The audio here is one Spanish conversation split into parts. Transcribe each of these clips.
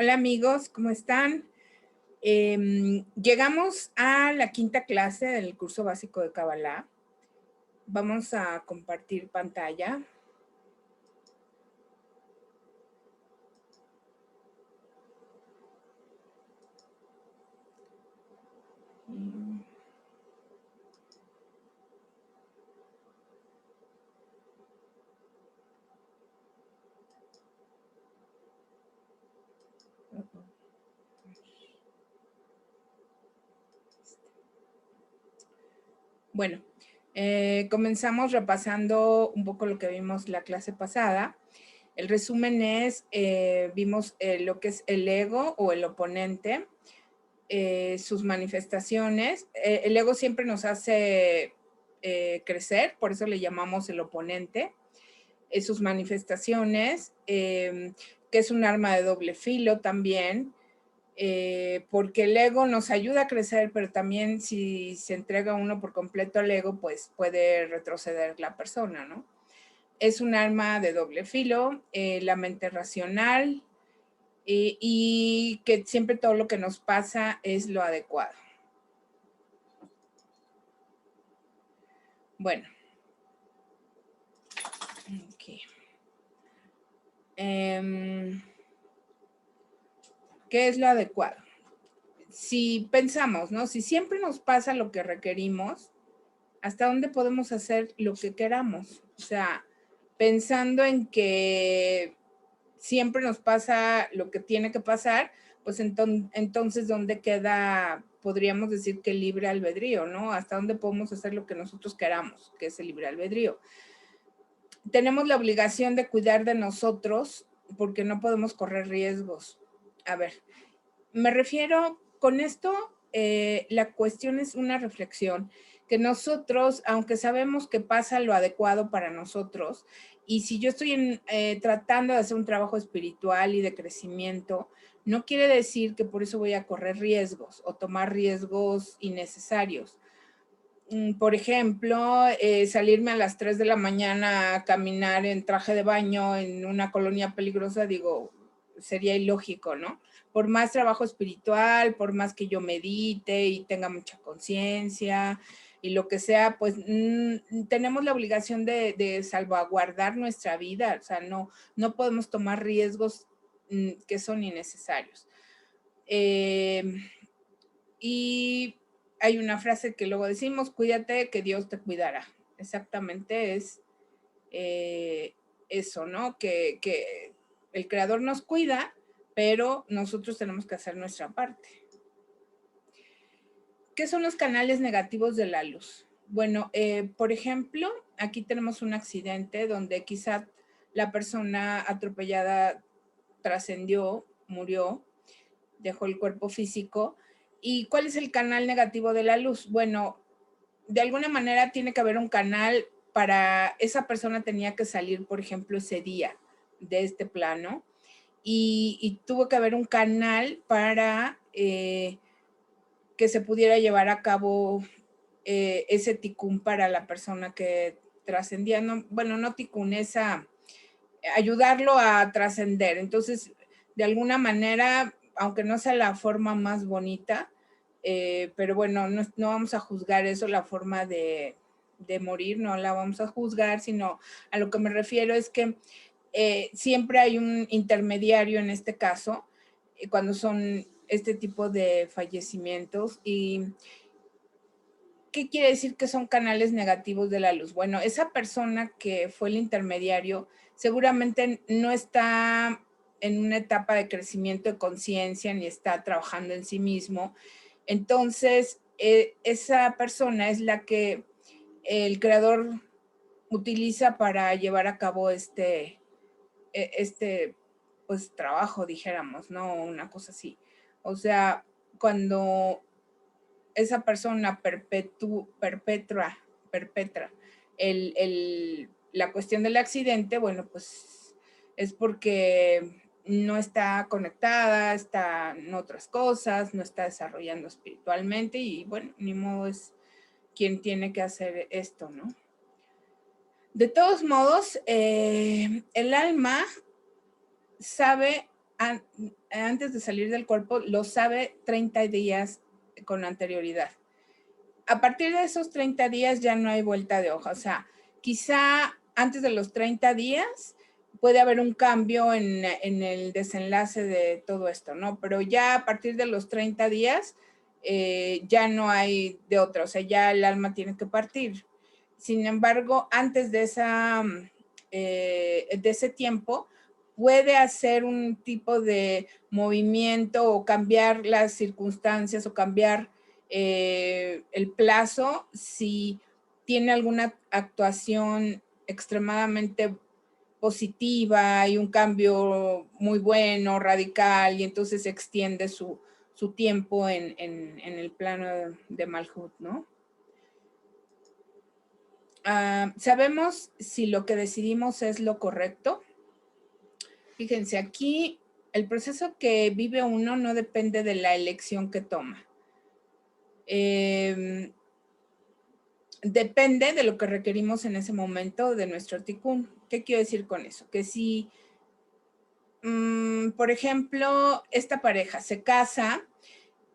Hola amigos, ¿cómo están? Llegamos a la quinta clase del curso básico de Kabbalah. Vamos a compartir pantalla. Bueno, comenzamos repasando un poco lo que vimos la clase pasada. El resumen es, vimos lo que es el ego o el oponente, sus manifestaciones. El ego siempre nos hace crecer, por eso le llamamos el oponente. Sus manifestaciones, que es un arma de doble filo también, porque el ego nos ayuda a crecer, pero también si se entrega uno por completo al ego, pues puede retroceder la persona, ¿no? Es un arma de doble filo, la mente racional, y que siempre todo lo que nos pasa es lo adecuado. Bueno. Okay. ¿Qué es lo adecuado? Si pensamos, ¿no? Si siempre nos pasa lo que requerimos, ¿hasta dónde podemos hacer lo que queramos? O sea, pensando en que siempre nos pasa lo que tiene que pasar, pues entonces, ¿dónde queda, podríamos decir que el libre albedrío, ¿no? ¿Hasta dónde podemos hacer lo que nosotros queramos, que es el libre albedrío? Tenemos la obligación de cuidar de nosotros porque no podemos correr riesgos. A ver, me refiero con esto, la cuestión es una reflexión, que nosotros, aunque sabemos que pasa lo adecuado para nosotros, y si yo estoy tratando de hacer un trabajo espiritual y de crecimiento, no quiere decir que por eso voy a correr riesgos o tomar riesgos innecesarios. Por ejemplo, salirme a las 3 de la mañana a caminar en traje de baño en una colonia peligrosa, digo, sería ilógico, ¿no? Por más trabajo espiritual, por más que yo medite y tenga mucha conciencia y lo que sea, pues tenemos la obligación de salvaguardar nuestra vida, o sea, no podemos tomar riesgos que son innecesarios. Y hay una frase que luego decimos, cuídate que Dios te cuidará. Exactamente es eso, ¿no? Que el Creador nos cuida, pero nosotros tenemos que hacer nuestra parte. ¿Qué son los canales negativos de la luz? Bueno, por ejemplo, aquí tenemos un accidente donde quizá la persona atropellada trascendió, murió, dejó el cuerpo físico. ¿Y cuál es el canal negativo de la luz? Bueno, de alguna manera tiene que haber un canal para esa persona, tenía que salir, por ejemplo, ese día de este plano y tuvo que haber un canal para que se pudiera llevar a cabo ese ticún para la persona que trascendía, no, bueno, no ticún, ayudarlo a trascender. Entonces, de alguna manera, aunque no sea la forma más bonita, pero bueno, no vamos a juzgar eso, la forma de morir, no la vamos a juzgar, sino a lo que me refiero es que siempre hay un intermediario en este caso, cuando son este tipo de fallecimientos. ¿Y qué quiere decir que son canales negativos de la luz? Bueno, esa persona que fue el intermediario seguramente no está en una etapa de crecimiento de conciencia ni está trabajando en sí mismo. Entonces, esa persona es la que el creador utiliza para llevar a cabo pues trabajo, dijéramos, ¿no? Una cosa así. O sea, cuando esa persona perpetra la cuestión del accidente, bueno, pues es porque no está conectada, está en otras cosas, no está desarrollando espiritualmente y bueno, ni modo, es quien tiene que hacer esto, ¿no? De todos modos, el alma sabe antes de salir del cuerpo lo sabe 30 días con anterioridad. A partir de esos 30 días ya no hay vuelta de hoja. O sea, quizá antes de los 30 días puede haber un cambio en el desenlace de todo esto, ¿no? Pero ya a partir de los 30 días ya no hay de otra, o sea, ya el alma tiene que partir. Sin embargo, antes de ese tiempo, puede hacer un tipo de movimiento o cambiar las circunstancias o cambiar el plazo si tiene alguna actuación extremadamente positiva y un cambio muy bueno, radical, y entonces se extiende su tiempo en el plano de Malhut, ¿no? ¿Sabemos si lo que decidimos es lo correcto? Fíjense, aquí el proceso que vive uno no depende de la elección que toma. Depende de lo que requerimos en ese momento de nuestro tikkun. ¿Qué quiero decir con eso? Que si, por ejemplo, esta pareja se casa,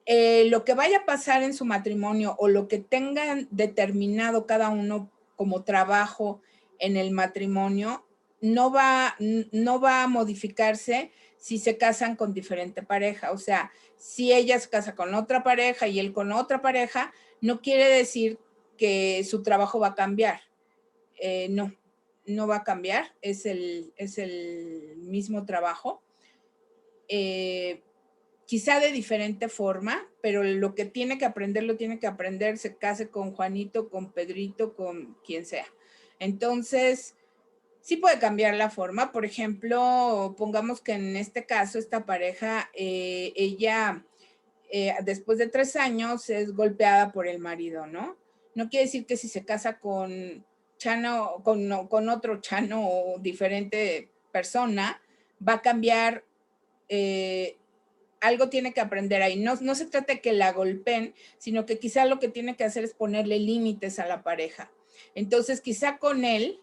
lo que vaya a pasar en su matrimonio o lo que tengan determinado cada uno como trabajo en el matrimonio no va a modificarse si se casan con diferente pareja. O sea, si ella se casa con otra pareja y él con otra pareja, no quiere decir que su trabajo va a cambiar. No va a cambiar, es el mismo trabajo. Quizá de diferente forma, pero lo que tiene que aprender, lo tiene que aprender, se case con Juanito, con Pedrito, con quien sea. Entonces, sí puede cambiar la forma. Por ejemplo, pongamos que en este caso, esta pareja, ella, después de 3 años, es golpeada por el marido, ¿no? No quiere decir que si se casa con Chano, con otro Chano o diferente persona, va a cambiar. Algo tiene que aprender ahí. No se trata de que la golpeen, sino que quizá lo que tiene que hacer es ponerle límites a la pareja. Entonces, quizá con él,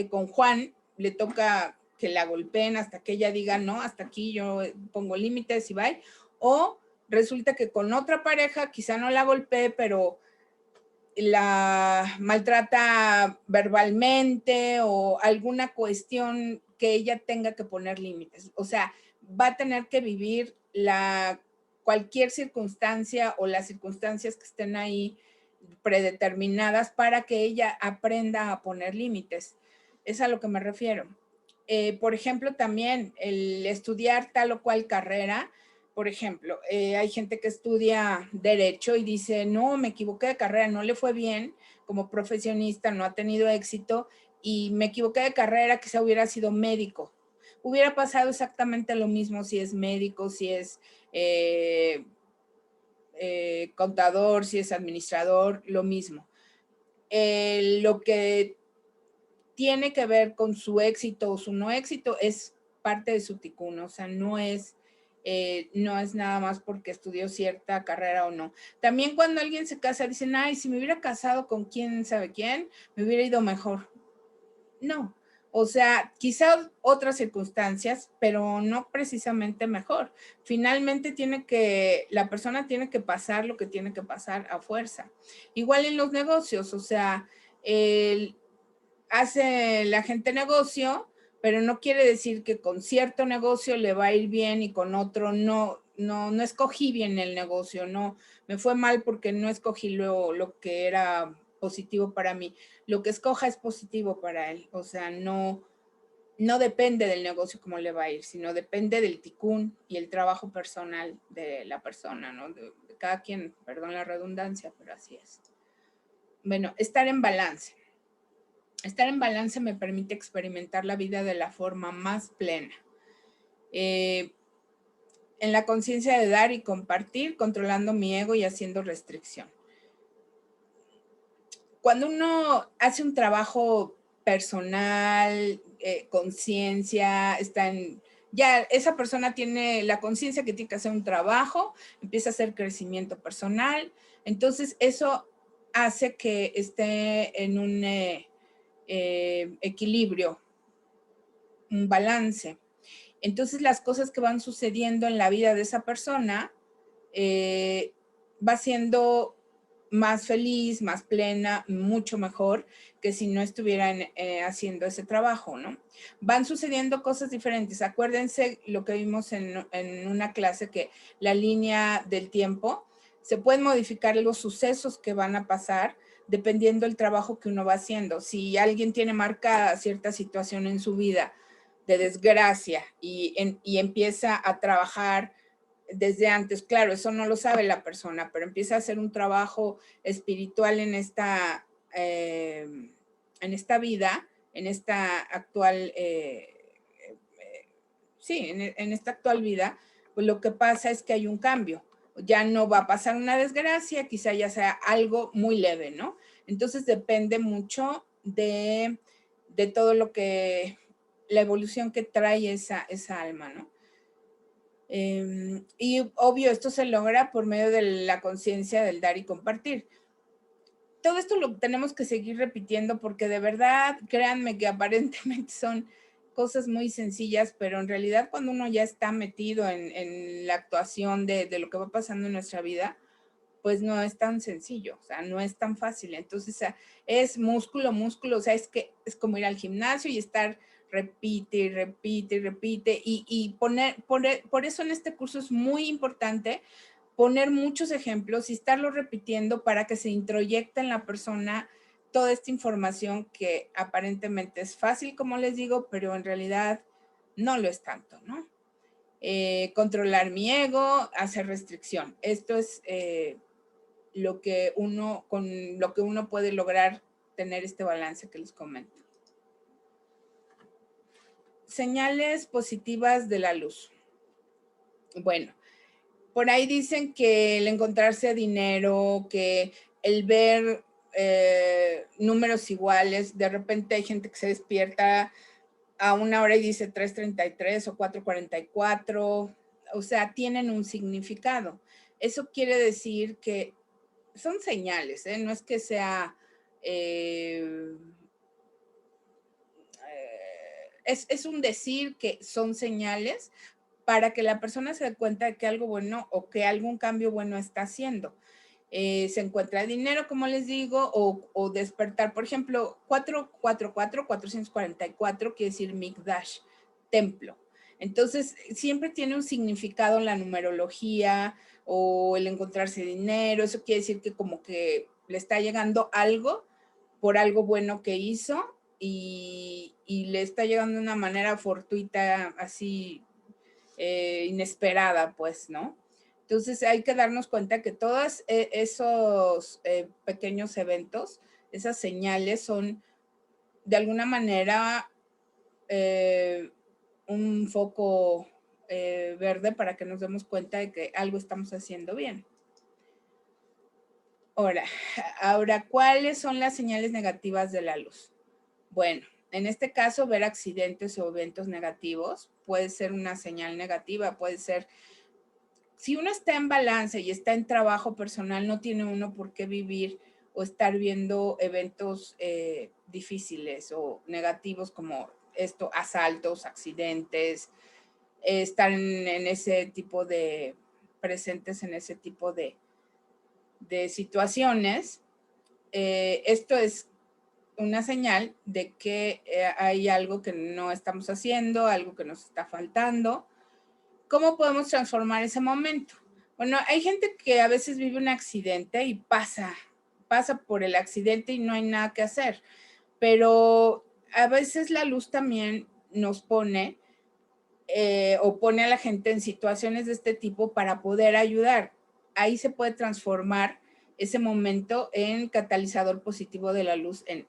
con Juan, le toca que la golpeen hasta que ella diga, no, hasta aquí yo pongo límites y bye. O resulta que con otra pareja, quizá no la golpee, pero la maltrata verbalmente o alguna cuestión que ella tenga que poner límites. O sea, va a tener que vivir cualquier circunstancia o las circunstancias que estén ahí predeterminadas para que ella aprenda a poner límites. Es a lo que me refiero. Por ejemplo, también el estudiar tal o cual carrera. Por ejemplo, hay gente que estudia derecho y dice, no, me equivoqué de carrera, no le fue bien como profesionista, no ha tenido éxito y me equivoqué de carrera, quizá hubiera sido médico. Hubiera pasado exactamente lo mismo si es médico, si es contador, si es administrador, lo mismo. Lo que tiene que ver con su éxito o su no éxito es parte de su tikkun, o sea, no es nada más porque estudió cierta carrera o no. También cuando alguien se casa dicen, ay, si me hubiera casado con quién sabe quién, me hubiera ido mejor. No, o sea, quizá otras circunstancias, pero no precisamente mejor. Finalmente la persona tiene que pasar lo que tiene que pasar a fuerza. Igual en los negocios, o sea, hace la gente negocio, pero no quiere decir que con cierto negocio le va a ir bien y con otro no escogí bien el negocio, no, me fue mal porque no escogí lo que era positivo para mí. Lo que escoja es positivo para él, o sea, no depende del negocio cómo le va a ir, sino depende del tikkun y el trabajo personal de la persona, ¿no? De cada quien, perdón la redundancia, pero así es. Bueno, estar en balance. Estar en balance me permite experimentar la vida de la forma más plena. En la conciencia de dar y compartir, controlando mi ego y haciendo restricción. Cuando uno hace un trabajo personal, conciencia, ya esa persona tiene la conciencia que tiene que hacer un trabajo, empieza a hacer crecimiento personal, entonces eso hace que esté en un equilibrio, un balance. Entonces las cosas que van sucediendo en la vida de esa persona va siendo más feliz, más plena, mucho mejor que si no estuvieran haciendo ese trabajo, ¿no? Van sucediendo cosas diferentes. Acuérdense lo que vimos en una clase, que la línea del tiempo, se pueden modificar los sucesos que van a pasar dependiendo del trabajo que uno va haciendo. Si alguien tiene marcada cierta situación en su vida de desgracia y empieza a trabajar desde antes, claro, eso no lo sabe la persona, pero empieza a hacer un trabajo espiritual en esta vida, en esta actual, sí, en esta actual vida, pues lo que pasa es que hay un cambio. Ya no va a pasar una desgracia, quizá ya sea algo muy leve, ¿no? Entonces depende mucho de todo lo que, la evolución que trae esa alma, ¿no? Y obvio, esto se logra por medio de la conciencia del dar y compartir. Todo esto lo tenemos que seguir repitiendo porque de verdad, créanme que aparentemente son cosas muy sencillas, pero en realidad cuando uno ya está metido en la actuación de lo que va pasando en nuestra vida, pues no es tan sencillo, o sea, no es tan fácil. Entonces, o sea, es músculo, o sea, es que es como ir al gimnasio y estar repite y repite y repite y por eso en este curso es muy importante poner muchos ejemplos y estarlo repitiendo para que se introyecte en la persona toda esta información que aparentemente es fácil, como les digo, pero en realidad no lo es tanto, ¿no? Controlar mi ego, hacer restricción. Esto es con lo que uno puede lograr tener este balance que les comento. Señales positivas de la luz. Bueno, por ahí dicen que el encontrarse dinero, que el ver números iguales, de repente hay gente que se despierta a una hora y dice 3:33 o 4:44, o sea, tienen un significado. Eso quiere decir que son señales, ¿eh? No es que sea... es un decir que son señales para que la persona se dé cuenta de que algo bueno o que algún cambio bueno está haciendo. Se encuentra dinero, como les digo, o despertar. Por ejemplo, 444 quiere decir Mikdash, templo. Entonces, siempre tiene un significado en la numerología o el encontrarse dinero. Eso quiere decir que como que le está llegando algo por algo bueno que hizo y le está llegando de una manera fortuita, así inesperada, pues, ¿no? Entonces hay que darnos cuenta que todos esos pequeños eventos, esas señales son de alguna manera un foco verde para que nos demos cuenta de que algo estamos haciendo bien. Ahora, ¿cuáles son las señales negativas de la luz? Bueno, en este caso, ver accidentes o eventos negativos puede ser una señal negativa, puede ser, si uno está en balance y está en trabajo personal, no tiene uno por qué vivir o estar viendo eventos difíciles o negativos como esto, asaltos, accidentes, estar en ese tipo de, presentes en ese tipo de situaciones. Esto es una señal de que hay algo que no estamos haciendo, algo que nos está faltando. ¿Cómo podemos transformar ese momento? Bueno, hay gente que a veces vive un accidente y pasa por el accidente y no hay nada que hacer, pero a veces la luz también nos pone o pone a la gente en situaciones de este tipo para poder ayudar. Ahí se puede transformar ese momento en catalizador positivo de la luz en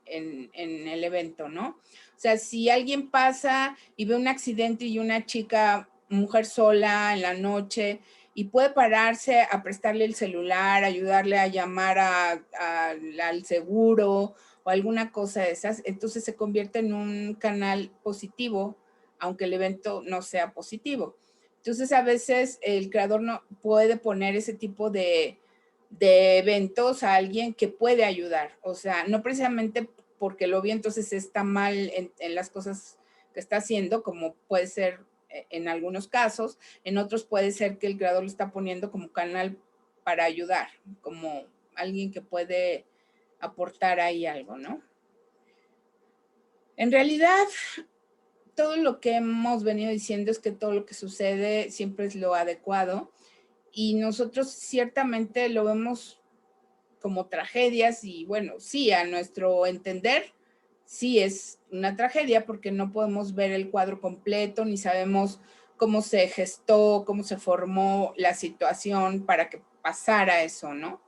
el evento, ¿no? O sea, si alguien pasa y ve un accidente y una chica, mujer sola en la noche, y puede pararse a prestarle el celular, ayudarle a llamar al seguro o alguna cosa de esas, entonces se convierte en un canal positivo aunque el evento no sea positivo. Entonces, a veces el creador no puede poner ese tipo de eventos a alguien que puede ayudar. O sea, no precisamente porque lo vio, entonces está mal en las cosas que está haciendo, como puede ser en algunos casos, en otros puede ser que el creador lo está poniendo como canal para ayudar, como alguien que puede aportar ahí algo, ¿no? En realidad, todo lo que hemos venido diciendo es que todo lo que sucede siempre es lo adecuado y nosotros ciertamente lo vemos como tragedias y bueno, sí, a nuestro entender, sí es una tragedia porque no podemos ver el cuadro completo ni sabemos cómo se gestó, cómo se formó la situación para que pasara eso, ¿no?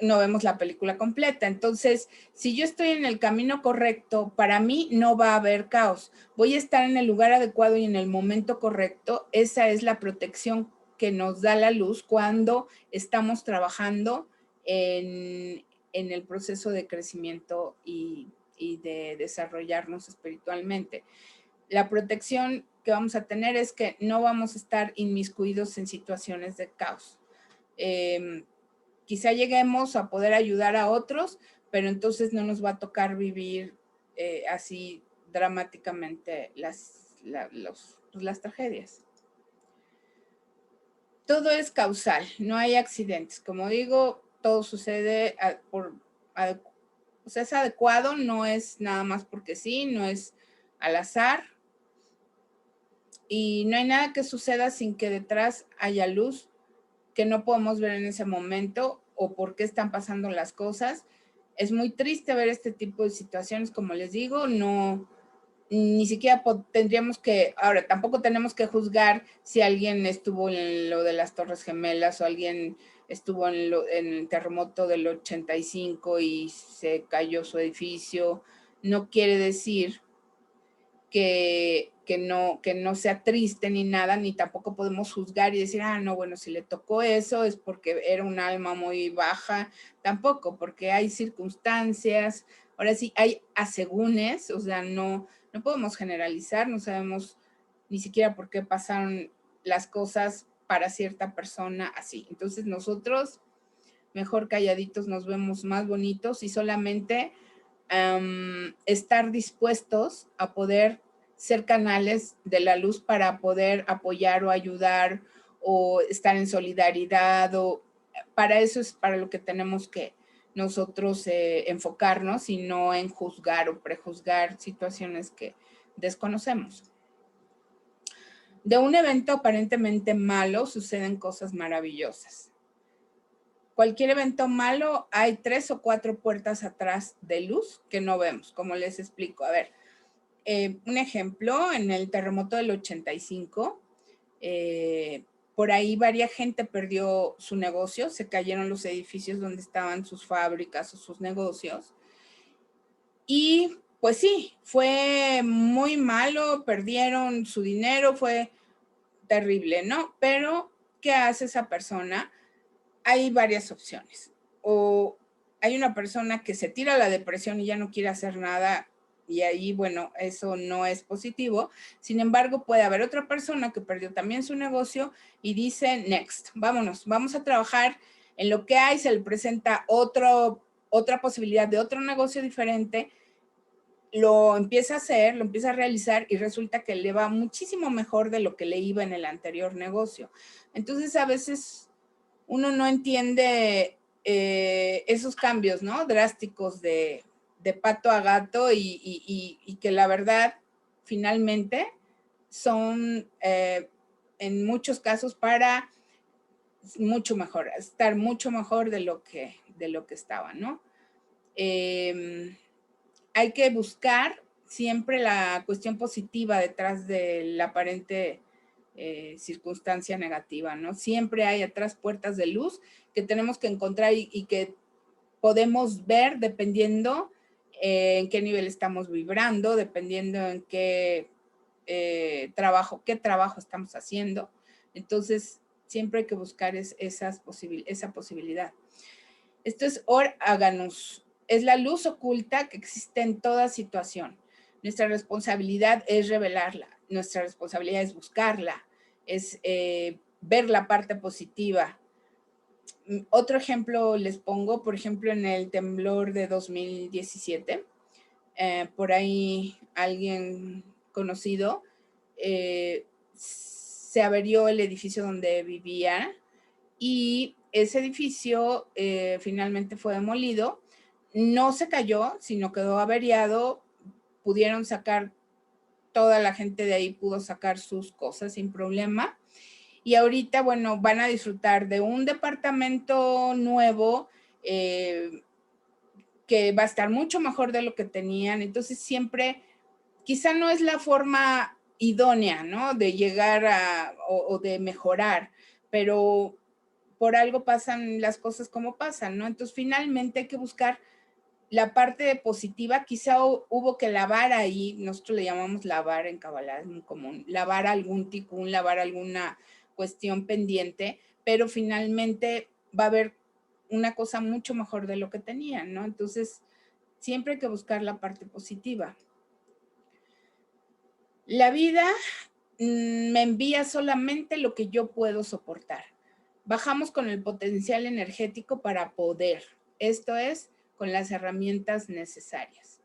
No vemos la película completa. Entonces, si yo estoy en el camino correcto, para mí no va a haber caos. Voy a estar en el lugar adecuado y en el momento correcto. Esa es la protección que nos da la luz cuando estamos trabajando en el proceso de crecimiento y de desarrollarnos espiritualmente. La protección que vamos a tener es que no vamos a estar inmiscuidos en situaciones de caos. Quizá lleguemos a poder ayudar a otros, pero entonces no nos va a tocar vivir así dramáticamente las tragedias. Todo es causal, no hay accidentes. Como digo, todo sucede o sea, es adecuado, no es nada más porque sí, no es al azar. Y no hay nada que suceda sin que detrás haya luz que no podemos ver en ese momento o por qué están pasando las cosas. Es muy triste ver este tipo de situaciones, como les digo, no, ni siquiera tendríamos que, ahora tampoco tenemos que juzgar si alguien estuvo en lo de las Torres Gemelas o alguien estuvo en el terremoto del 85 y se cayó su edificio. No quiere decir que no sea triste ni nada, ni tampoco podemos juzgar y decir, ah, no, bueno, si le tocó eso es porque era un alma muy baja, tampoco, porque hay circunstancias, ahora sí, hay asegúnes, o sea, no podemos generalizar, no sabemos ni siquiera por qué pasaron las cosas para cierta persona así. Entonces nosotros, mejor calladitos, nos vemos más bonitos y solamente estar dispuestos a poder ser canales de la luz para poder apoyar o ayudar o estar en solidaridad o para eso es para lo que tenemos que nosotros enfocarnos y no en juzgar o prejuzgar situaciones que desconocemos. De un evento aparentemente malo suceden cosas maravillosas. Cualquier evento malo, hay 3 o 4 puertas atrás de luz que no vemos, como les explico. A ver, un ejemplo, en el terremoto del 85, por ahí varias gente perdió su negocio, se cayeron los edificios donde estaban sus fábricas o sus negocios. Y pues sí, fue muy malo, perdieron su dinero, fue terrible, ¿no? Pero, ¿qué hace esa persona? Hay varias opciones. O hay una persona que se tira a la depresión y ya no quiere hacer nada y ahí, bueno, eso no es positivo. Sin embargo, puede haber otra persona que perdió también su negocio y dice, next, vámonos, vamos a trabajar en lo que hay, se le presenta otra posibilidad de otro negocio diferente, lo empieza a hacer, lo empieza a realizar y resulta que le va muchísimo mejor de lo que le iba en el anterior negocio. Entonces, a veces uno no entiende esos cambios, ¿no? Drásticos de pato a gato y que la verdad, finalmente, son en muchos casos para mucho mejor, estar mucho mejor de lo que estaba, ¿no? Hay que buscar siempre la cuestión positiva detrás de la aparente circunstancia negativa, ¿no? Siempre hay atrás puertas de luz que tenemos que encontrar y que podemos ver dependiendo en qué nivel estamos vibrando, dependiendo en qué qué trabajo estamos haciendo. Entonces, siempre hay que buscar esa posibilidad. Esto es Or Aganus. Es la luz oculta que existe en toda situación. Nuestra responsabilidad es revelarla, nuestra responsabilidad es buscarla, es ver la parte positiva. Otro ejemplo les pongo, por ejemplo, en el temblor de 2017. Por ahí alguien conocido, se averió el edificio donde vivía y ese edificio finalmente fue demolido. No se cayó, sino quedó averiado. Pudieron sacar, toda la gente de ahí pudo sacar sus cosas sin problema. Y ahorita, bueno, van a disfrutar de un departamento nuevo que va a estar mucho mejor de lo que tenían. Entonces siempre, quizá no es la forma idónea, ¿no? De llegar o de mejorar, pero por algo pasan las cosas como pasan, ¿no? Entonces finalmente hay que buscar la parte positiva. Quizá hubo que lavar ahí, nosotros le llamamos lavar en Kabbalah, es muy común, lavar algún ticún, lavar alguna cuestión pendiente, pero finalmente va a haber una cosa mucho mejor de lo que tenían, ¿no? Entonces, siempre hay que buscar la parte positiva. La vida me envía solamente lo que yo puedo soportar. Bajamos con el potencial energético para poder, esto es, con las herramientas necesarias.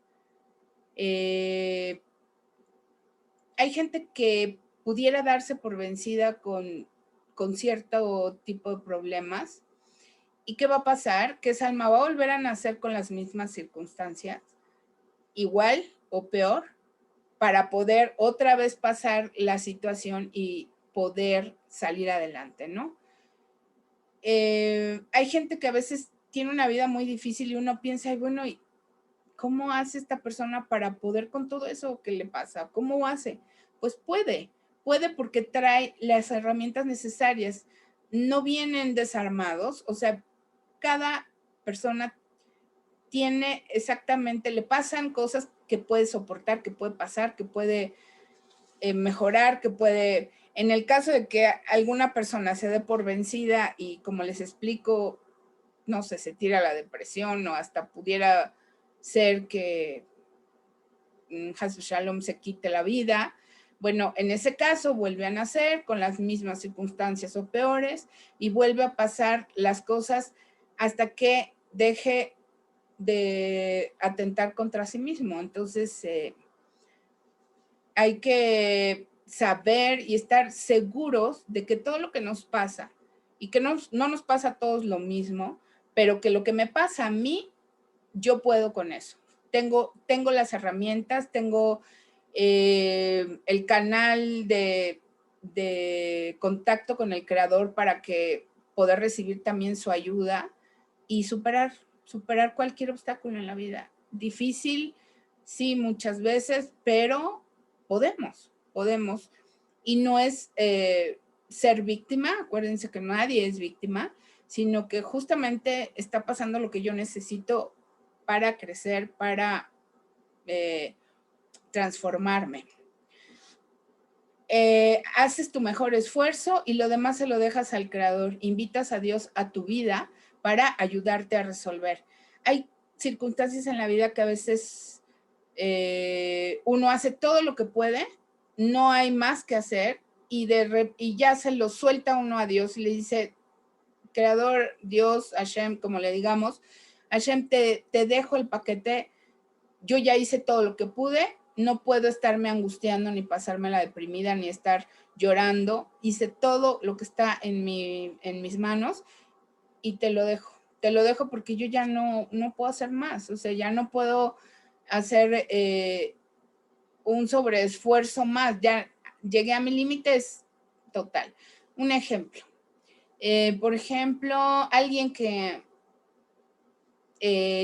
Hay gente que pudiera darse por vencida con cierto tipo de problemas. ¿Y qué va a pasar? Que esa alma va a volver a nacer con las mismas circunstancias, igual o peor, para poder otra vez pasar la situación y poder salir adelante, ¿no? Hay gente que a veces tiene una vida muy difícil y uno piensa, bueno, ¿y cómo hace esta persona para poder con todo eso que le pasa? ¿Cómo hace? Pues puede porque trae las herramientas necesarias. No vienen desarmados, o sea, cada persona tiene exactamente, le pasan cosas que puede soportar, que puede pasar, que puede mejorar, que puede, en el caso de que alguna persona se dé por vencida y como les explico, no sé, se tira a la depresión o hasta pudiera ser que Hasu Shalom se quite la vida. Bueno, en ese caso vuelve a nacer con las mismas circunstancias o peores y vuelve a pasar las cosas hasta que deje de atentar contra sí mismo. Entonces, hay que saber y estar seguros de que todo lo que nos pasa, y que no nos pasa a todos lo mismo, pero que lo que me pasa a mí, yo puedo con eso. Tengo las herramientas, tengo el canal de contacto con el creador para que poder recibir también su ayuda y superar cualquier obstáculo en la vida. Difícil, sí, muchas veces, pero podemos. Y no es ser víctima, acuérdense que nadie es víctima, sino que justamente está pasando lo que yo necesito para crecer, para transformarme. Haces tu mejor esfuerzo y lo demás se lo dejas al creador. Invitas a Dios a tu vida para ayudarte a resolver. Hay circunstancias en la vida que a veces uno hace todo lo que puede, no hay más que hacer y ya se lo suelta uno a Dios y le dice, creador, Dios, Hashem, como le digamos, Hashem, te dejo el paquete, yo ya hice todo lo que pude, no puedo estarme angustiando ni pasarme la deprimida ni estar llorando, hice todo lo que está en mis manos y te lo dejo porque yo ya no puedo hacer más, o sea, ya no puedo hacer un sobreesfuerzo más, ya llegué a mis límites total. Un ejemplo, por ejemplo, alguien que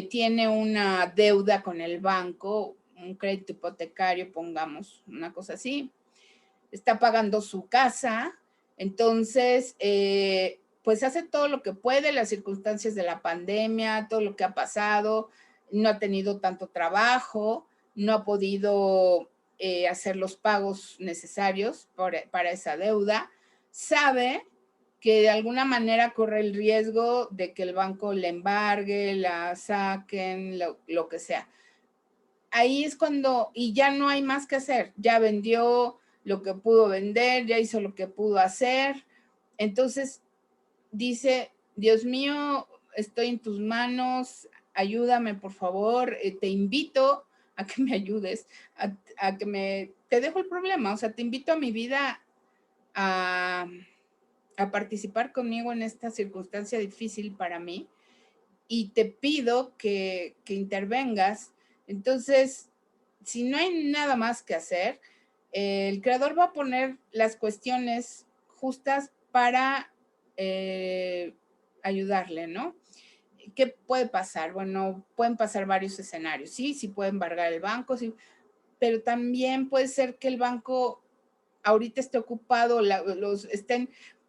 tiene una deuda con el banco, un crédito hipotecario, pongamos una cosa así, está pagando su casa, entonces, pues hace todo lo que puede, las circunstancias de la pandemia, todo lo que ha pasado, no ha tenido tanto trabajo, no ha podido hacer los pagos necesarios para esa deuda, sabe que de alguna manera corre el riesgo de que el banco le embargue, la saquen, lo que sea. Ahí es cuando, y ya no hay más que hacer, ya vendió lo que pudo vender, ya hizo lo que pudo hacer. Entonces dice, Dios mío, estoy en tus manos, ayúdame por favor, te invito a que me ayudes, a que te dejo el problema, o sea, te invito a mi vida a, a participar conmigo en esta circunstancia difícil para mí y te pido que intervengas. Entonces, si no hay nada más que hacer, el creador va a poner las cuestiones justas para ayudarle, ¿no? ¿Qué puede pasar? Bueno, pueden pasar varios escenarios. Sí puede embargar el banco, sí, pero también puede ser que el banco ahorita esté ocupado,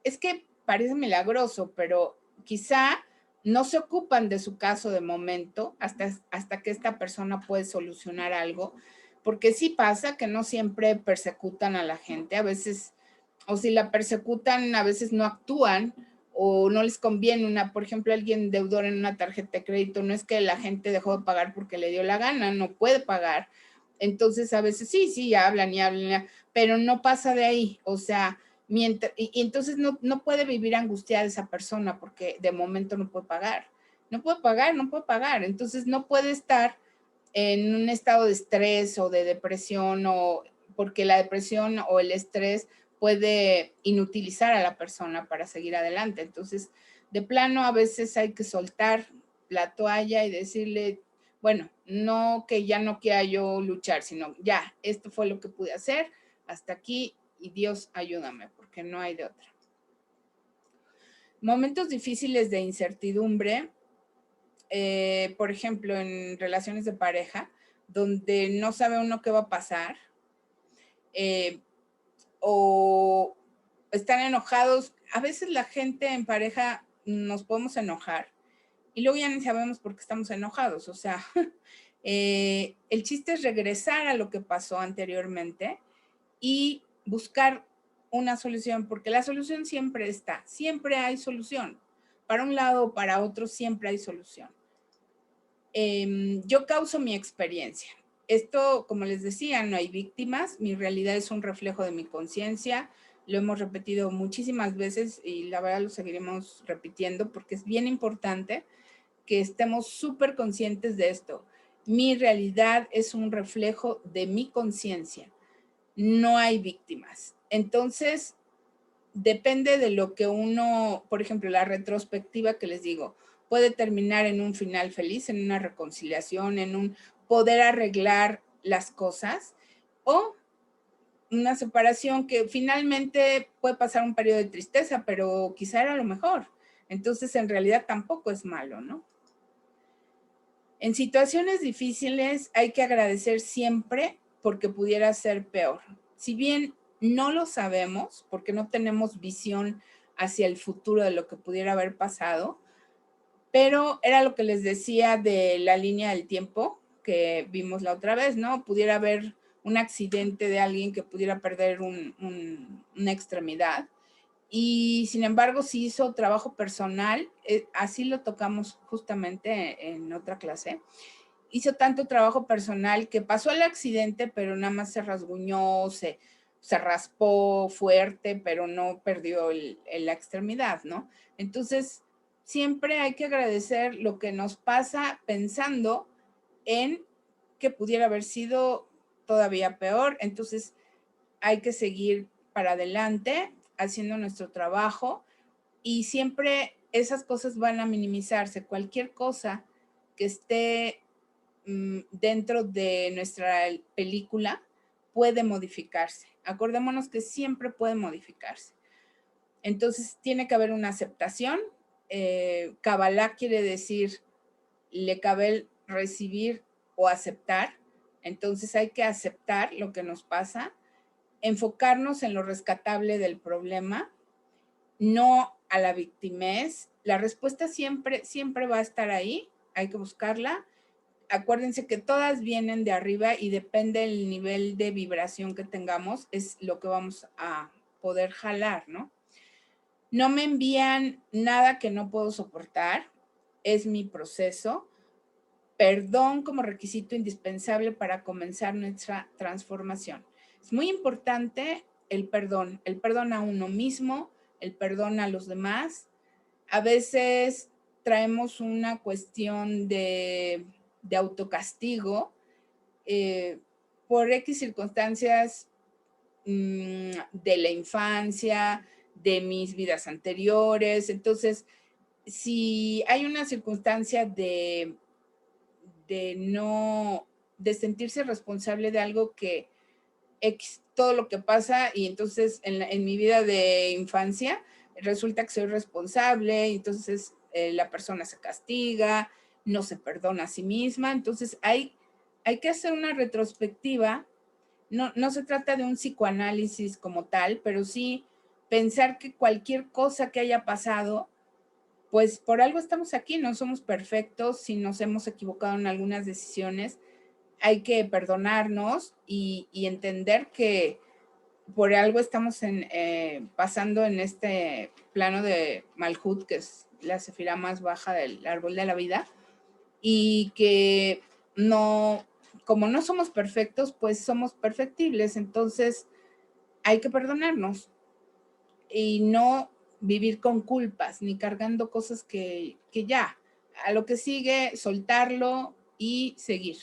es que parece milagroso, pero quizá no se ocupan de su caso de momento hasta que esta persona puede solucionar algo, porque sí pasa que no siempre persecutan a la gente, a veces, o si la persecutan, a veces no actúan o no les conviene por ejemplo, alguien deudor en una tarjeta de crédito, no es que la gente dejó de pagar porque le dio la gana, no puede pagar. Entonces, a veces sí, hablan y hablan, pero no pasa de ahí, o sea, y entonces no puede vivir angustiada esa persona porque de momento no puede pagar, entonces no puede estar en un estado de estrés o de depresión, o porque la depresión o el estrés puede inutilizar a la persona para seguir adelante. Entonces, de plano, a veces hay que soltar la toalla y decirle, bueno, no que ya no quiera yo luchar, sino ya, esto fue lo que pude hacer, hasta aquí, y Dios ayúdame, porque no hay de otra. Momentos difíciles de incertidumbre, por ejemplo, en relaciones de pareja, donde no sabe uno qué va a pasar, o están enojados. A veces la gente en pareja nos podemos enojar y luego ya ni sabemos por qué estamos enojados. O sea, el chiste es regresar a lo que pasó anteriormente y buscar una solución, porque la solución siempre está, siempre hay solución. Para un lado o para otro siempre hay solución. Yo causo mi experiencia. Esto, como les decía, no hay víctimas, mi realidad es un reflejo de mi conciencia, lo hemos repetido muchísimas veces y la verdad lo seguiremos repitiendo porque es bien importante que estemos súper conscientes de esto. Mi realidad es un reflejo de mi conciencia, no hay víctimas. Entonces, depende de lo que uno, por ejemplo, la retrospectiva que les digo, puede terminar en un final feliz, en una reconciliación, en un poder arreglar las cosas, o una separación que finalmente puede pasar un periodo de tristeza, pero quizá era lo mejor. Entonces, en realidad tampoco es malo, ¿no? En situaciones difíciles hay que agradecer siempre porque pudiera ser peor. Si bien no lo sabemos, porque no tenemos visión hacia el futuro de lo que pudiera haber pasado, pero era lo que les decía de la línea del tiempo que vimos la otra vez, ¿no? Pudiera haber un accidente de alguien que pudiera perder una extremidad y sin embargo sí hizo trabajo personal, así lo tocamos justamente en otra clase. Hizo tanto trabajo personal que pasó el accidente, pero nada más se rasguñó, se raspó fuerte, pero no perdió la extremidad, ¿no? Entonces, siempre hay que agradecer lo que nos pasa pensando en que pudiera haber sido todavía peor. Entonces, hay que seguir para adelante haciendo nuestro trabajo y siempre esas cosas van a minimizarse. Cualquier cosa que esté dentro de nuestra película puede modificarse. Acordémonos que siempre puede modificarse. Entonces tiene que haber una aceptación. Kabbalah quiere decir le cabe recibir o aceptar. Entonces hay que aceptar lo que nos pasa, enfocarnos en lo rescatable del problema, no a la victimez. La respuesta siempre va a estar ahí, hay que buscarla. Acuérdense que todas vienen de arriba y depende del nivel de vibración que tengamos, es lo que vamos a poder jalar, ¿no? No me envían nada que no puedo soportar, es mi proceso. Perdón como requisito indispensable para comenzar nuestra transformación. Es muy importante el perdón a uno mismo, el perdón a los demás. A veces traemos una cuestión de autocastigo por X circunstancias de la infancia, de mis vidas anteriores. Entonces, si hay una circunstancia de sentirse responsable de algo que todo lo que pasa, y entonces en mi vida de infancia resulta que soy responsable, y entonces la persona se castiga, no se perdona a sí misma. Entonces hay que hacer una retrospectiva. No se trata de un psicoanálisis como tal, pero sí pensar que cualquier cosa que haya pasado, pues por algo estamos aquí, no somos perfectos. Si nos hemos equivocado en algunas decisiones, hay que perdonarnos y entender que por algo estamos pasando en este plano de Malhut, que es la sefirá más baja del árbol de la vida, y que no, como no somos perfectos, pues somos perfectibles. Entonces hay que perdonarnos y no vivir con culpas ni cargando cosas que ya, a lo que sigue, soltarlo y seguir.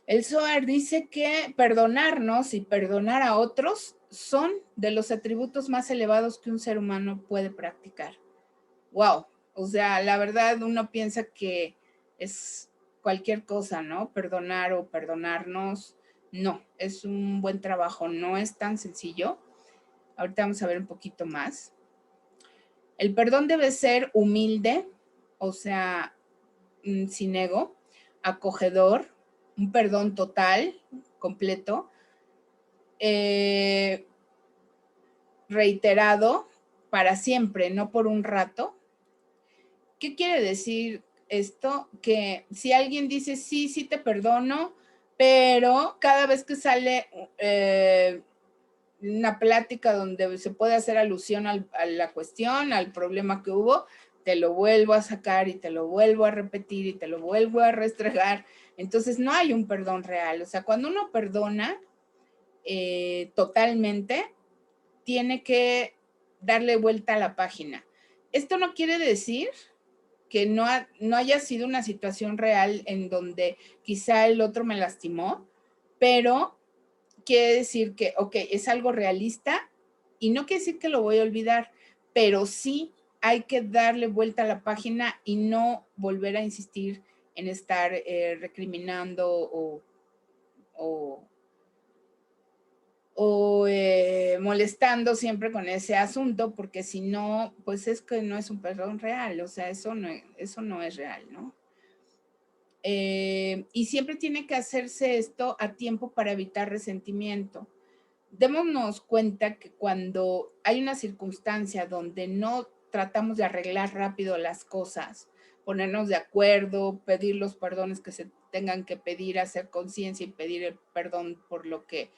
El Zohar dice que perdonarnos y perdonar a otros son de los atributos más elevados que un ser humano puede practicar. ¡Wow! O sea, la verdad uno piensa que es cualquier cosa, ¿no? Perdonar o perdonarnos. No, es un buen trabajo, no es tan sencillo. Ahorita vamos a ver un poquito más. El perdón debe ser humilde, o sea, sin ego, acogedor, un perdón total, completo, reiterado para siempre, no por un rato. ¿Qué quiere decir esto? Que si alguien dice, sí, sí te perdono, pero cada vez que sale una plática donde se puede hacer alusión a la cuestión, al problema que hubo, te lo vuelvo a sacar y te lo vuelvo a repetir y te lo vuelvo a restregar. Entonces no hay un perdón real. O sea, cuando uno perdona totalmente, tiene que darle vuelta a la página. Esto no quiere decir que no haya sido una situación real en donde quizá el otro me lastimó, pero quiere decir que, ok, es algo realista y no quiere decir que lo voy a olvidar, pero sí hay que darle vuelta a la página y no volver a insistir en estar recriminando o molestando siempre con ese asunto, porque si no, pues es que no es un perdón real. O sea, eso no es real, ¿no? Y siempre tiene que hacerse esto a tiempo para evitar resentimiento. Démonos cuenta que cuando hay una circunstancia donde no tratamos de arreglar rápido las cosas, ponernos de acuerdo, pedir los perdones que se tengan que pedir, hacer conciencia y pedir el perdón por lo que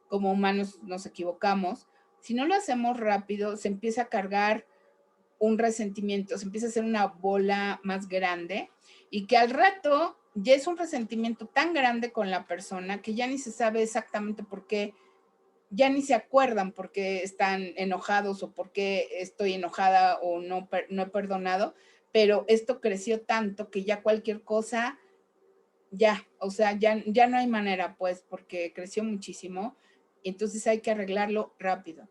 como humanos nos equivocamos, si no lo hacemos rápido, se empieza a cargar un resentimiento, se empieza a hacer una bola más grande y que al rato ya es un resentimiento tan grande con la persona que ya ni se sabe exactamente por qué, ya ni se acuerdan por qué están enojados o por qué estoy enojada o no he perdonado, pero esto creció tanto que ya cualquier cosa, ya, o sea, ya no hay manera, pues, porque creció muchísimo. Entonces hay que arreglarlo rápido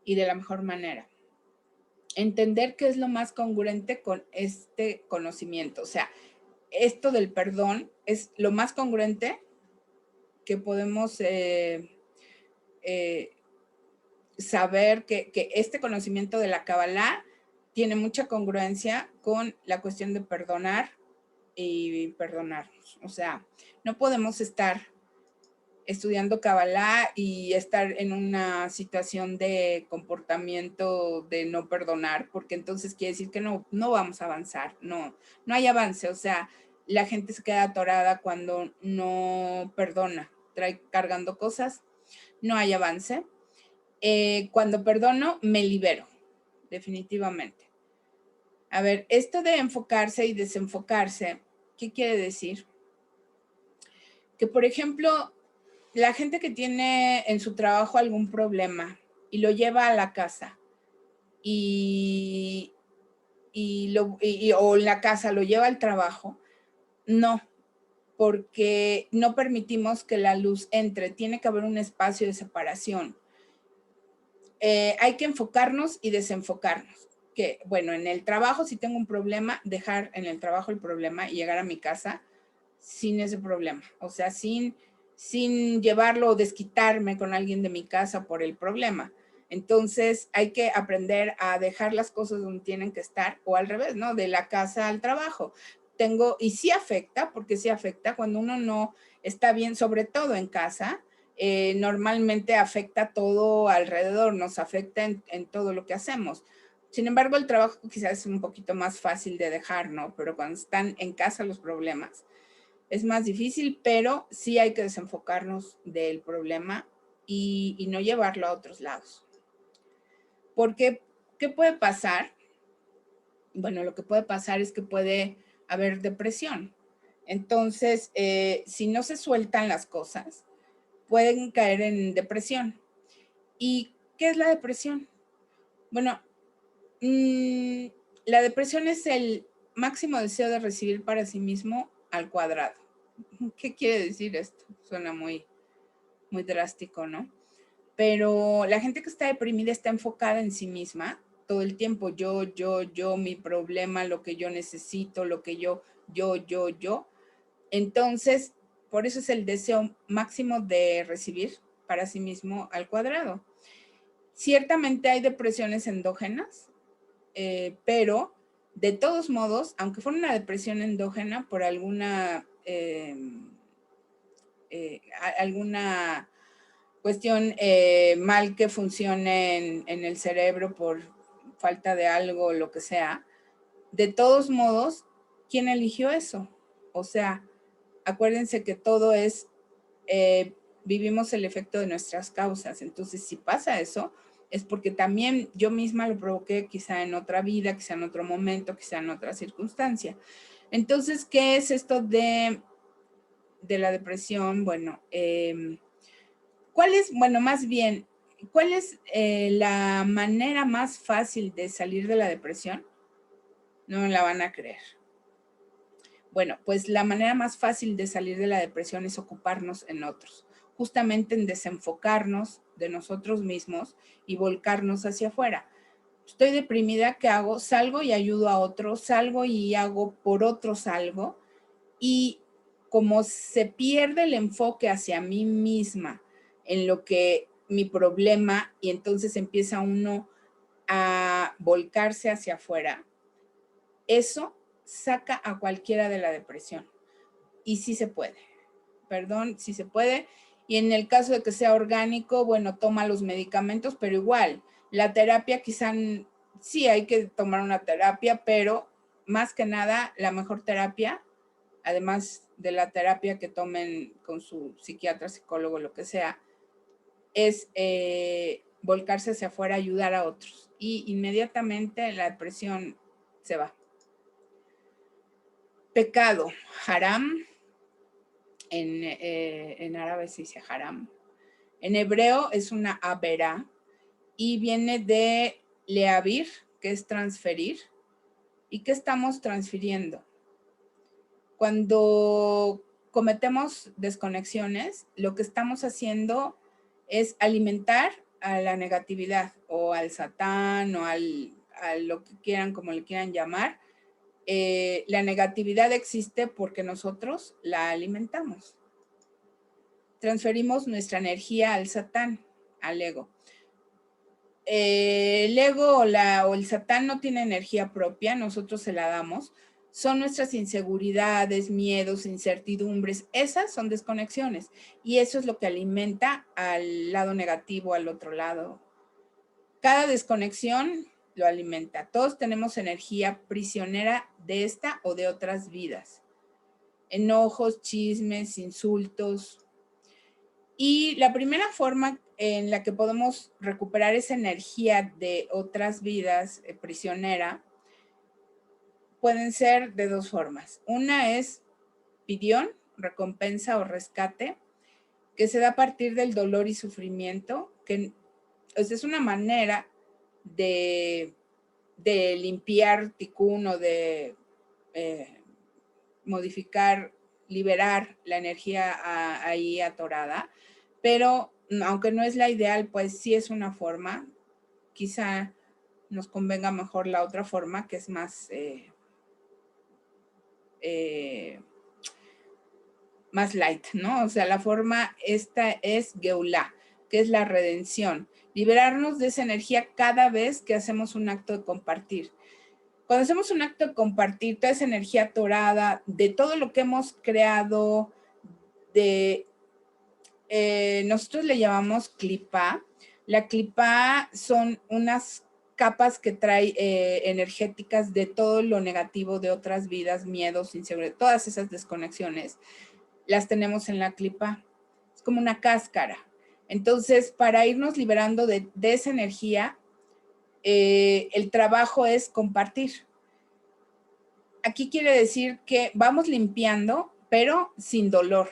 y de la mejor manera. Entender qué es lo más congruente con este conocimiento. O sea, esto del perdón es lo más congruente que podemos saber, que este conocimiento de la Kabbalah tiene mucha congruencia con la cuestión de perdonar y perdonarnos. O sea, no podemos estar estudiando Kabbalah y estar en una situación de comportamiento de no perdonar, porque entonces quiere decir que no vamos a avanzar, no hay avance. O sea, la gente se queda atorada cuando no perdona, trae cargando cosas, no hay avance. Cuando perdono, me libero, definitivamente. A ver, esto de enfocarse y desenfocarse, ¿qué quiere decir? Que, por ejemplo, la gente que tiene en su trabajo algún problema y lo lleva a la casa o en la casa lo lleva al trabajo, no, porque no permitimos que la luz entre. Tiene que haber un espacio de separación. Hay que enfocarnos y desenfocarnos. Que, bueno, en el trabajo, si tengo un problema, dejar en el trabajo el problema y llegar a mi casa sin ese problema. O sea, sin llevarlo o desquitarme con alguien de mi casa por el problema. Entonces, hay que aprender a dejar las cosas donde tienen que estar, o al revés, ¿no? De la casa al trabajo. Y sí afecta, porque sí afecta cuando uno no está bien, sobre todo en casa. Normalmente afecta todo alrededor, nos afecta en todo lo que hacemos. Sin embargo, el trabajo quizás es un poquito más fácil de dejar, ¿no? Pero cuando están en casa los problemas, es más difícil, pero sí hay que desenfocarnos del problema y no llevarlo a otros lados. Porque, ¿qué puede pasar? Bueno, lo que puede pasar es que puede haber depresión. Entonces, si no se sueltan las cosas, pueden caer en depresión. ¿Y qué es la depresión? Bueno, la depresión es el máximo deseo de recibir para sí mismo al cuadrado. ¿Qué quiere decir esto? Suena muy, muy drástico, ¿no? Pero la gente que está deprimida está enfocada en sí misma todo el tiempo. Yo, mi problema, lo que yo necesito, lo que yo. Entonces, por eso es el deseo máximo de recibir para sí mismo al cuadrado. Ciertamente hay depresiones endógenas, pero de todos modos, aunque fuera una depresión endógena por alguna cuestión mal que funcione en el cerebro por falta de algo, lo que sea, de todos modos, ¿quién eligió eso? O sea, acuérdense que todo es, vivimos el efecto de nuestras causas. Entonces, si pasa eso, es porque también yo misma lo provoqué quizá en otra vida, quizá en otro momento, quizá en otra circunstancia. Entonces, ¿qué es esto de la depresión? Bueno, ¿cuál es, bueno, más bien, cuál es la manera más fácil de salir de la depresión? No me la van a creer. Bueno, pues la manera más fácil de salir de la depresión es ocuparnos en otros, justamente en desenfocarnos de nosotros mismos y volcarnos hacia afuera. Estoy deprimida, ¿qué hago? Salgo y ayudo a otros, salgo y hago por otros algo, y como se pierde el enfoque hacia mí misma en lo que mi problema, y entonces empieza uno a volcarse hacia afuera, eso saca a cualquiera de la depresión. Y sí se puede, perdón, sí se puede. Y en el caso de que sea orgánico, bueno, toma los medicamentos, pero igual, la terapia quizá sí hay que tomar una terapia, pero más que nada, la mejor terapia, además de la terapia que tomen con su psiquiatra, psicólogo, lo que sea, es volcarse hacia afuera, ayudar a otros. Y inmediatamente la depresión se va. Pecado, haram, en árabe se dice haram. En hebreo es una averá y viene de leavir, que es transferir. ¿Y qué estamos transfiriendo? Cuando cometemos desconexiones, lo que estamos haciendo es alimentar a la negatividad o al satán o a lo que quieran, como le quieran llamar. La negatividad existe porque nosotros la alimentamos. Transferimos nuestra energía al satán, al ego. El ego o el satán no tiene energía propia, nosotros se la damos. Son nuestras inseguridades, miedos, incertidumbres, esas son desconexiones. Y eso es lo que alimenta al lado negativo, al otro lado. Cada desconexión lo alimenta. Todos tenemos energía prisionera de esta o de otras vidas. Enojos, chismes, insultos. Y la primera forma en la que podemos recuperar esa energía de otras vidas prisionera pueden ser de dos formas. Una es pidión, recompensa o rescate, que se da a partir del dolor y sufrimiento, que es una manera de limpiar ticún o de modificar liberar la energía ahí atorada, pero aunque no es la ideal, pues sí es una forma. Quizá nos convenga mejor la otra forma, que es más, más light, ¿no? O sea, la forma esta es Geulá, que es la redención. Liberarnos de esa energía cada vez que hacemos un acto de compartir. Cuando hacemos un acto de compartir toda esa energía atorada, de todo lo que hemos creado, nosotros le llamamos clipa. La clipa son unas capas que trae energéticas de todo lo negativo de otras vidas, miedos, inseguridad, todas esas desconexiones, las tenemos en la clipa. Es como una cáscara. Entonces, para irnos liberando de esa energía, el trabajo es compartir. Aquí quiere decir que vamos limpiando, pero sin dolor.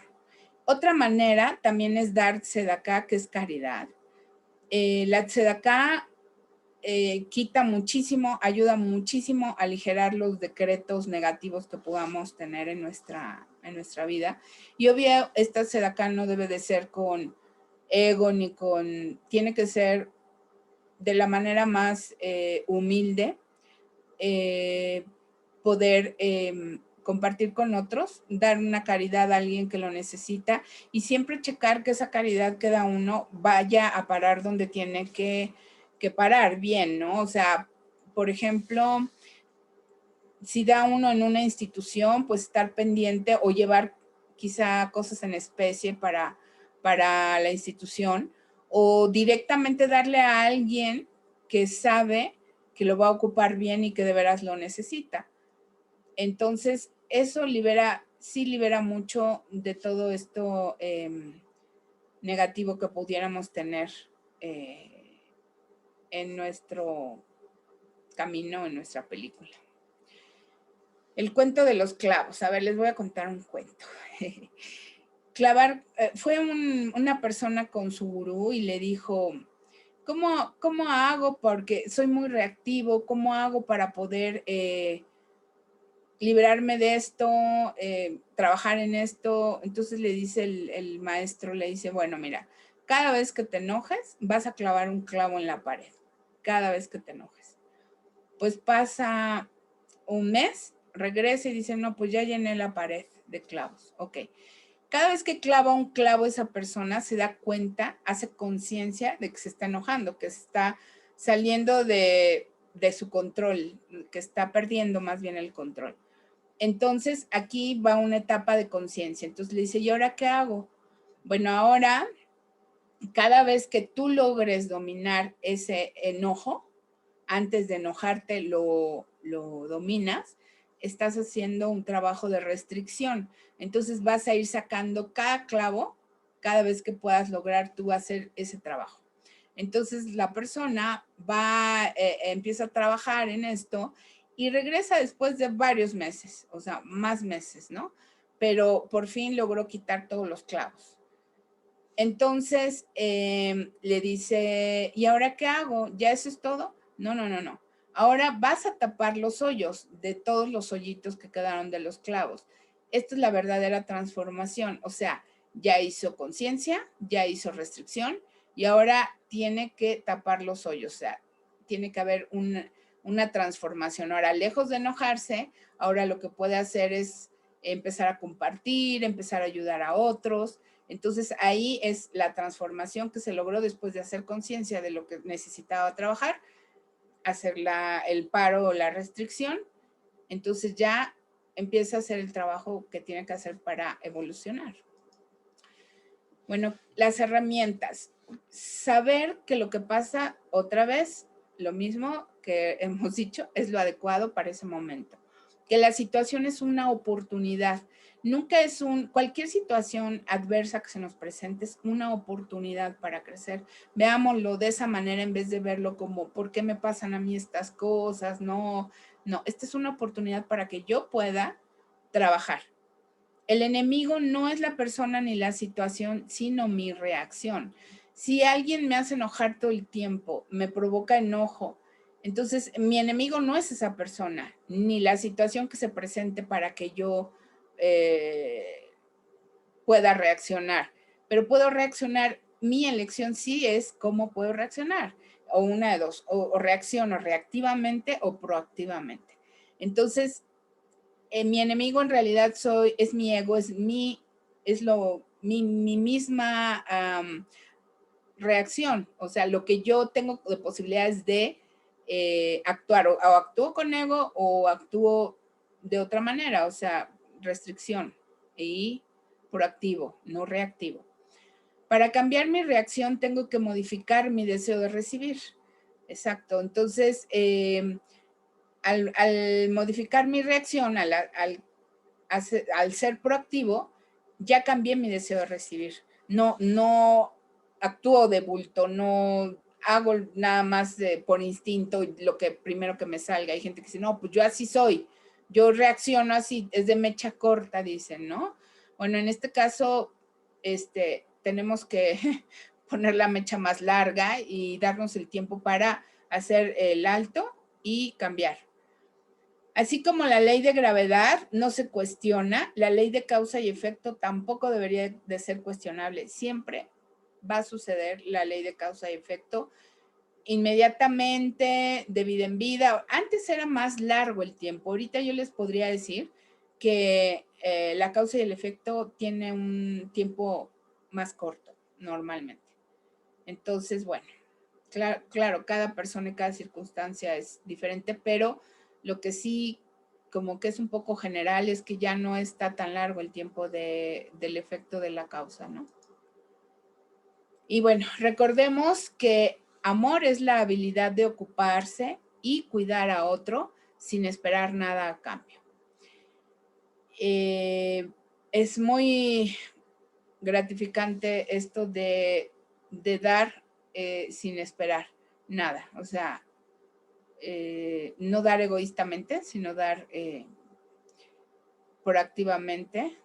Otra manera también es dar tzedaká, que es caridad. La tzedaká quita muchísimo, ayuda muchísimo a aligerar los decretos negativos que podamos tener en nuestra vida. Y obvio, esta tzedaká no debe de ser con ego ni con... Tiene que ser de la manera más humilde, poder compartir con otros, dar una caridad a alguien que lo necesita y siempre checar que esa caridad que da uno vaya a parar donde tiene que parar bien, ¿no? O sea, por ejemplo, si da uno en una institución, pues estar pendiente o llevar quizá cosas en especie para la institución o directamente darle a alguien que sabe que lo va a ocupar bien y que de veras lo necesita. Entonces, eso sí libera mucho de todo esto negativo que pudiéramos tener en nuestro camino, en nuestra película. El cuento de los clavos. A ver, les voy a contar un cuento. Fue una persona con su gurú y le dijo, ¿cómo hago? Porque soy muy reactivo, ¿cómo hago para poder liberarme de esto, trabajar en esto? Entonces le dice el maestro, le dice, bueno, mira, cada vez que te enojes, vas a clavar un clavo en la pared, cada vez que te enojes. Pues pasa un mes, regresa y dice, no, pues ya llené la pared de clavos. Ok. Cada vez que clava un clavo esa persona se da cuenta, hace conciencia de que se está enojando, que se está saliendo de su control, que está perdiendo más bien el control. Entonces, aquí va una etapa de conciencia. Entonces le dice, ¿y ahora qué hago? Bueno, ahora, cada vez que tú logres dominar ese enojo, antes de enojarte lo dominas, estás haciendo un trabajo de restricción. Entonces vas a ir sacando cada clavo cada vez que puedas lograr tú hacer ese trabajo. Entonces la persona empieza a trabajar en esto y regresa después de varios meses, o sea, más meses, ¿no? Pero por fin logró quitar todos los clavos. Entonces le dice, ¿y ahora qué hago? ¿Ya eso es todo? No. Ahora vas a tapar los hoyos de todos los hoyitos que quedaron de los clavos. Esta es la verdadera transformación. O sea, ya hizo conciencia, ya hizo restricción y ahora tiene que tapar los hoyos. O sea, tiene que haber una transformación. Ahora, lejos de enojarse, ahora lo que puede hacer es empezar a compartir, empezar a ayudar a otros. Entonces ahí es la transformación que se logró después de hacer conciencia de lo que necesitaba trabajar, hacer el paro o la restricción. Entonces ya empieza a hacer el trabajo que tiene que hacer para evolucionar. Bueno, las herramientas. Saber que lo que pasa otra vez, lo mismo que hemos dicho, es lo adecuado para ese momento. Que la situación es una oportunidad. Nunca es cualquier situación adversa que se nos presente es una oportunidad para crecer. Veámoslo de esa manera en vez de verlo como, ¿por qué me pasan a mí estas cosas? No, esta es una oportunidad para que yo pueda trabajar. El enemigo no es la persona ni la situación, sino mi reacción. Si alguien me hace enojar todo el tiempo, me provoca enojo, entonces mi enemigo no es esa persona, ni la situación que se presente para que yo pueda reaccionar, pero puedo reaccionar, mi elección sí es cómo puedo reaccionar, o una de dos, o reacciono reactivamente o proactivamente. Entonces, mi enemigo en realidad es mi ego, mi misma reacción, o sea, lo que yo tengo de posibilidades de actuar, o actúo con ego o actúo de otra manera, o sea, restricción y proactivo, no reactivo. Para cambiar mi reacción tengo que modificar mi deseo de recibir. Exacto, entonces al modificar mi reacción, al ser proactivo, ya cambié mi deseo de recibir. No actúo de bulto, no hago nada más por instinto lo que primero que me salga. Hay gente que dice, no, pues yo así soy, yo reacciono así, es de mecha corta, dicen, ¿no? Bueno, en este caso, tenemos que poner la mecha más larga y darnos el tiempo para hacer el alto y cambiar. Así como la ley de gravedad no se cuestiona, la ley de causa y efecto tampoco debería de ser cuestionable. Siempre va a suceder la ley de causa y efecto inmediatamente, de vida en vida. Antes era más largo el tiempo. Ahorita yo les podría decir que la causa y el efecto tiene un tiempo más corto normalmente. Entonces, bueno, claro, cada persona y cada circunstancia es diferente, pero lo que sí como que es un poco general es que ya no está tan largo el tiempo del efecto de la causa, ¿no? Y bueno, recordemos que amor es la habilidad de ocuparse y cuidar a otro sin esperar nada a cambio. Es muy gratificante esto de dar sin esperar nada, o sea, no dar egoístamente, sino dar proactivamente.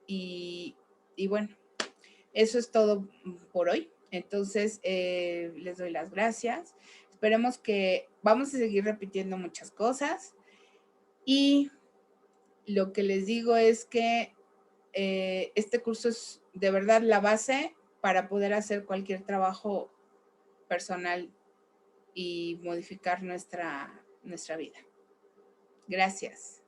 Y bueno, eso es todo por hoy. Entonces, les doy las gracias. Esperemos que vamos a seguir repitiendo muchas cosas. Y lo que les digo es que este curso es de verdad la base para poder hacer cualquier trabajo personal y modificar nuestra vida. Gracias.